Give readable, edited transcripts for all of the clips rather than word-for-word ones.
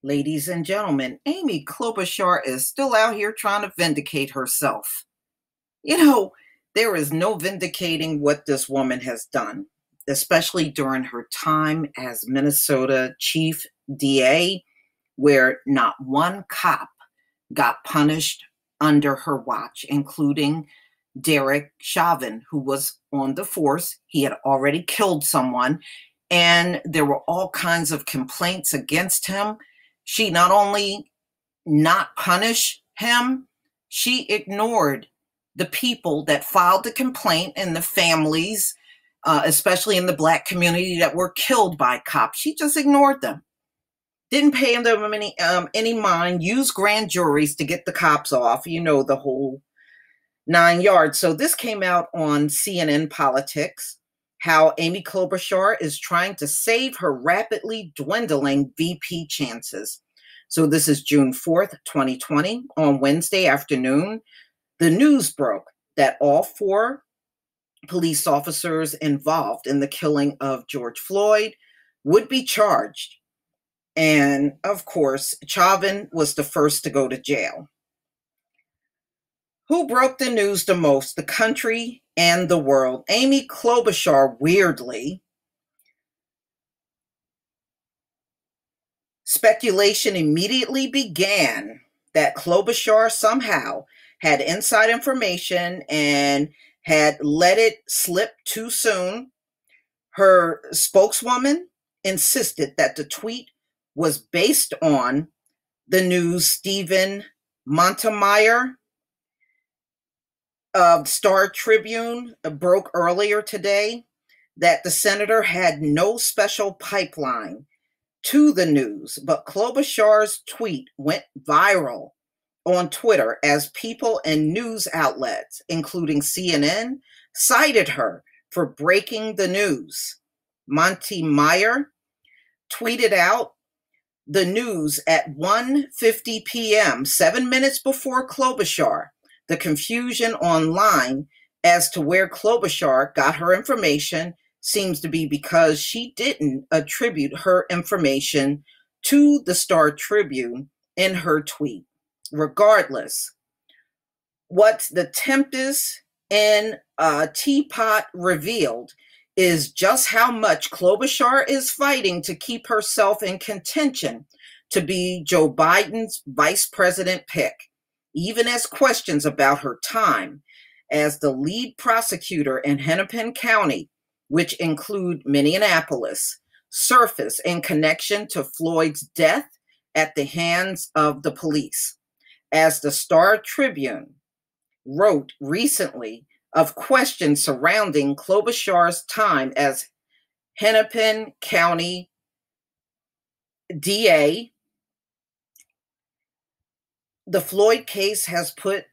Ladies and gentlemen, Amy Klobuchar is still out here trying to vindicate herself. You know, there is no vindicating what this woman has done, especially during her time as Minnesota chief DA, where not one cop got punished under her watch, including Derek Chauvin, who was on the force. He had already killed someone, and there were all kinds of complaints against him. She not only not punish him, she ignored the people that filed the complaint and the families, especially in the Black community, that were killed by cops. She just ignored them. Didn't pay them any mind, used grand juries to get the cops off, the whole 9 yards. So this came out on CNN Politics, how Amy Klobuchar is trying to save her rapidly dwindling VP chances. So this is June 4th, 2020. On Wednesday afternoon, the news broke that all four police officers involved in the killing of George Floyd would be charged. And of course, Chauvin was the first to go to jail. Who broke the news the most? The country and the world. Amy Klobuchar, weirdly. Speculation immediately began that Klobuchar somehow had inside information and had let it slip too soon. Her spokeswoman insisted that the tweet was based on the news Stephen Montemeyer of Star Tribune broke earlier today, that the senator had no special pipeline to the news, but Klobuchar's tweet went viral on Twitter as people and news outlets, including CNN, cited her for breaking the news. Montemeyer tweeted out the news at 1:50 p.m., 7 minutes before Klobuchar. The confusion online as to where Klobuchar got her information seems to be because she didn't attribute her information to the Star Tribune in her tweet. Regardless, what the tempest in a teapot revealed is just how much Klobuchar is fighting to keep herself in contention to be Joe Biden's vice president pick, even as questions about her time as the lead prosecutor in Hennepin County, which include Minneapolis, surface in connection to Floyd's death at the hands of the police. As the Star Tribune wrote recently of questions surrounding Klobuchar's time as Hennepin County DA, the Floyd case has put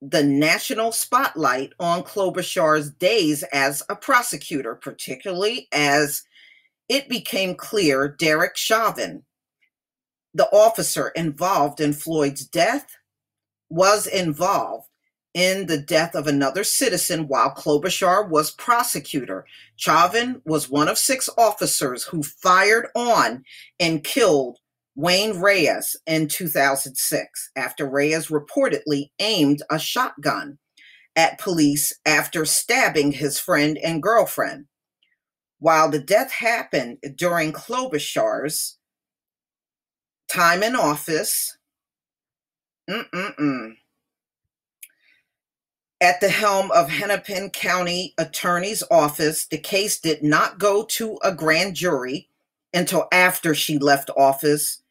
the national spotlight on Klobuchar's days as a prosecutor, particularly as it became clear Derek Chauvin, the officer involved in Floyd's death, was involved in the death of another citizen while Klobuchar was prosecutor. Chauvin was one of 6 officers who fired on and killed Wayne Reyes in 2006 after Reyes reportedly aimed a shotgun at police after stabbing his friend and girlfriend. While the death happened during Klobuchar's time in office, at the helm of Hennepin County Attorney's Office, the case did not go to a grand jury until after she left office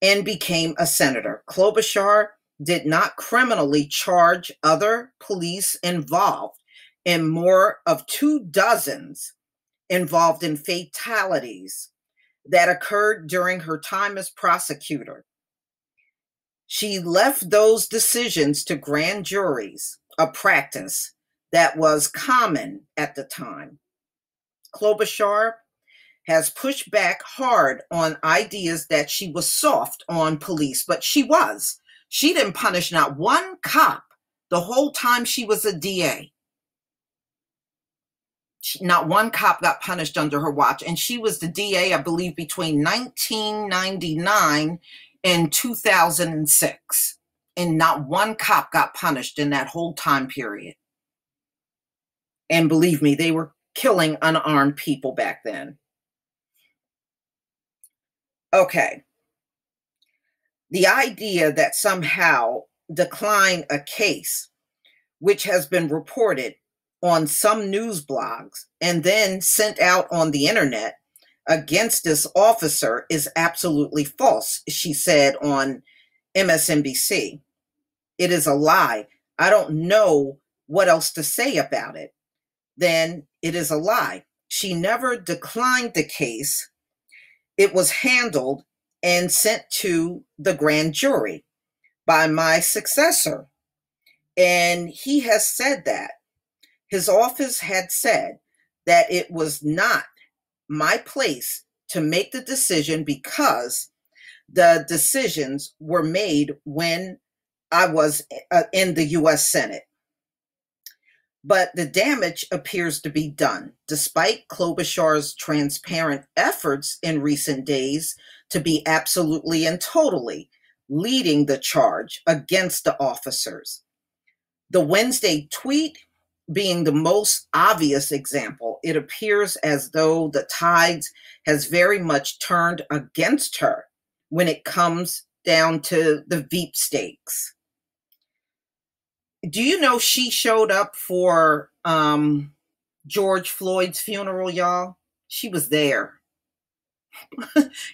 and became a senator. Klobuchar did not criminally charge other police involved in more of 24 involved in fatalities that occurred during her time as prosecutor. She left those decisions to grand juries, a practice that was common at the time. Klobuchar has pushed back hard on ideas that she was soft on police, but she was. She didn't punish not one cop the whole time she was a DA. Not one cop got punished under her watch, and she was the DA, I believe, between 1999 in 2006, and not one cop got punished in that whole time period. And believe me, they were killing unarmed people back then. Okay. The idea that somehow decline a case which has been reported on some news blogs and then sent out on the internet against this officer is absolutely false, she said on MSNBC. It is a lie. I don't know what else to say about it. Then it is a lie. She never declined the case. It was handled and sent to the grand jury by my successor. And he has said that. His office had said that it was not my place to make the decision because the decisions were made when I was in the U.S. Senate. But the damage appears to be done, despite Klobuchar's transparent efforts in recent days to be absolutely and totally leading the charge against the officers. The Wednesday tweet being the most obvious example, it appears as though the tides has very much turned against her when it comes down to the Veep stakes. Do you know she showed up for George Floyd's funeral, y'all? She was there.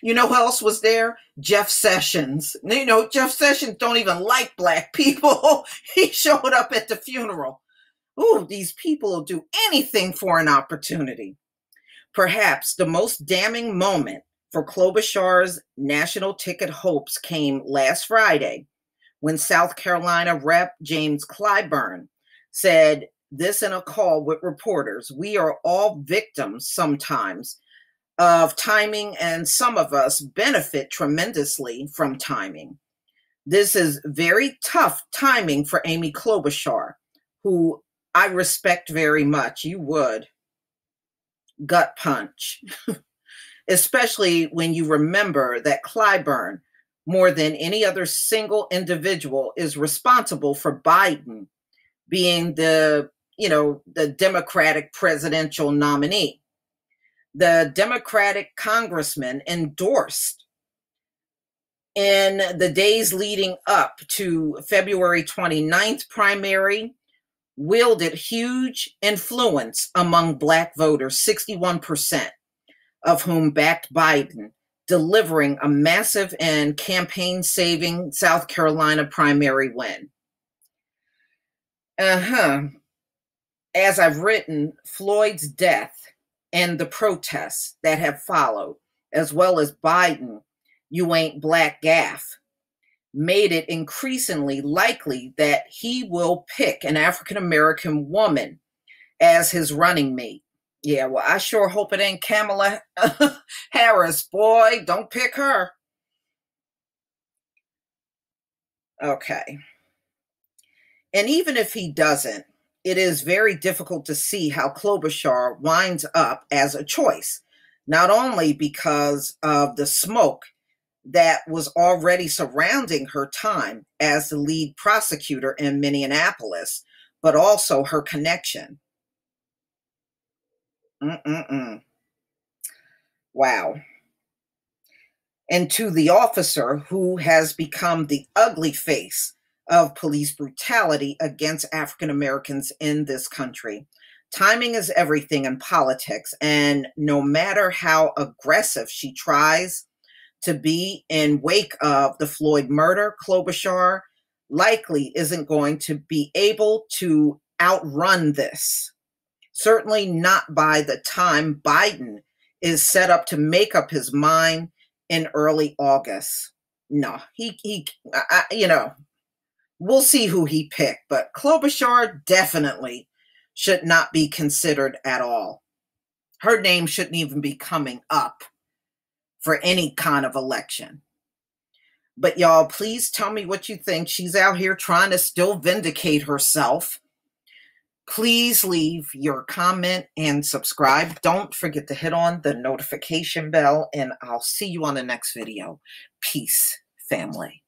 You know who else was there? Jeff Sessions. You know, Jeff Sessions don't even like black people. He showed up at the funeral. Ooh, these people will do anything for an opportunity. Perhaps the most damning moment for Klobuchar's national ticket hopes came last Friday when South Carolina Rep. James Clyburn said this in a call with reporters: "We are all victims sometimes of timing, and some of us benefit tremendously from timing. This is very tough timing for Amy Klobuchar, who I respect very much." You would. Gut punch. Especially when you remember that Clyburn, more than any other single individual, is responsible for Biden being the Democratic presidential nominee. The Democratic congressman endorsed in the days leading up to February 29th primary, wielded huge influence among Black voters, 61% of whom backed Biden, delivering a massive and campaign-saving South Carolina primary win. As I've written, Floyd's death and the protests that have followed, as well as Biden, "You ain't black" gaffe, made it increasingly likely that he will pick an African-American woman as his running mate. Yeah, well, I sure hope it ain't Kamala Harris. Boy, don't pick her. Okay. And even if he doesn't, it is very difficult to see how Klobuchar winds up as a choice, not only because of the smoke that was already surrounding her time as the lead prosecutor in Minneapolis, but also her connection. Wow. And to the officer who has become the ugly face of police brutality against African Americans in this country. Timing is everything in politics, and no matter how aggressive she tries to be in wake of the Floyd murder, Klobuchar likely isn't going to be able to outrun this. Certainly not by the time Biden is set up to make up his mind in early August. No, we'll see who he picked, but Klobuchar definitely should not be considered at all. Her name shouldn't even be coming up for any kind of election. But y'all, please tell me what you think. She's out here trying to still vindicate herself. Please leave your comment and subscribe. Don't forget to hit on the notification bell, and I'll see you on the next video. Peace. family.